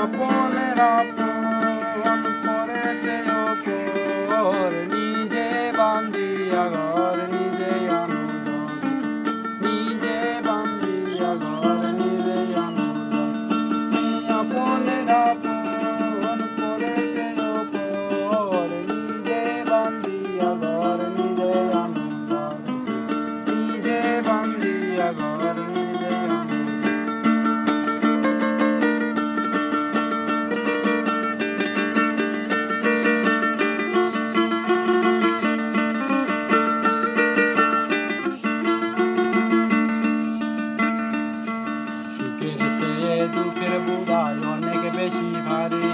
আপনের আপন করেছে অপর, নিজে বান্ধিয়া ঘর নিজে আনন্দ, নিজে বান্ধিয়া ঘর নিজে আনন্দ। আপনের আপন করেছে অপর, নিজে বান্ধিয়া ঘর নিজে আনন্দ, নিজে বান্ধিয়া ঘর নিজে আনন্দ। সুখের চেয়ে দুঃখের বোঝাই অনেক বেশি ভারী,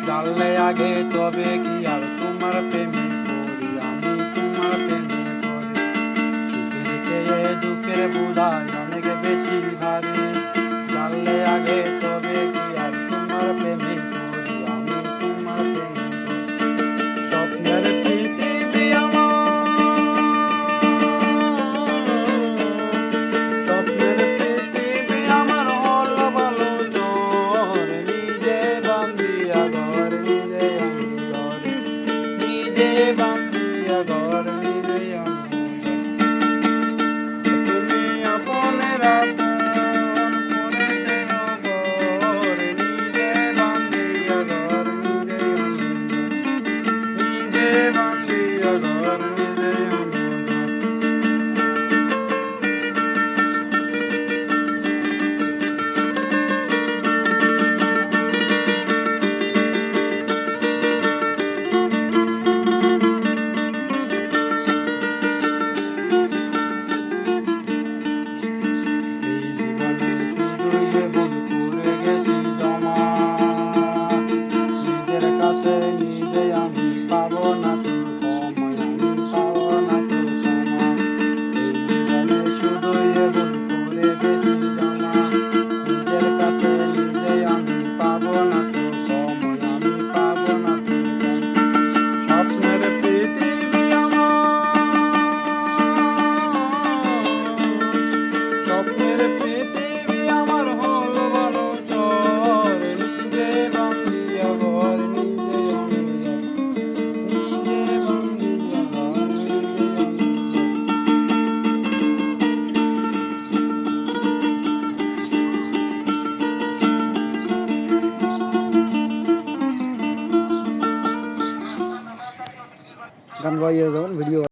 জানলে আগে তবে কি আর তোমার প্রেমে পড়ি, আমি তোমার প্রেমে পড়ি। সুখের চেয়ে দুঃখের বোঝাই অনেক বেশি ভারী, জানলে আগে তবে কি আর তোমার প্রেমে পড়ি, আমি তোমার প্রেমে পড়ি। স্বপ্নের পৃথিবী স্বপ্নের পৃথিবী আমার হল ভালো জ্বর, নিজে বান্ধিয়া ঘর নিজে আনন্দ, নিজে বান্ধিয়া ঘর নিজে আনন্দ। তুমি আপনের আপন করেছে অপর, নিজে বান্ধিয়া ঘর নিজে আনন্দ, নিজে বান্ধিয়া ঘর নিজে আনন্দ। নিজে আমি পাবো না তো সময়, আমি পাবো না তো সময়। এই জীবনে শুধুই ভুল করে গেছি জমা, নিজের কাছে নিজে আমি পাবো না তো সময়, আমি পাবো না তো সময়। স্বপ্নের পৃথিবী স্বপ্নের পৃথিবী আমার হল ভালো জ্বর, নিজে বান্ধিয়া ঘর নিজে আনন্দ, নিজে বান্ধিয়া ঘর নিজে আনন্দ। গান গাইয়ে যাও।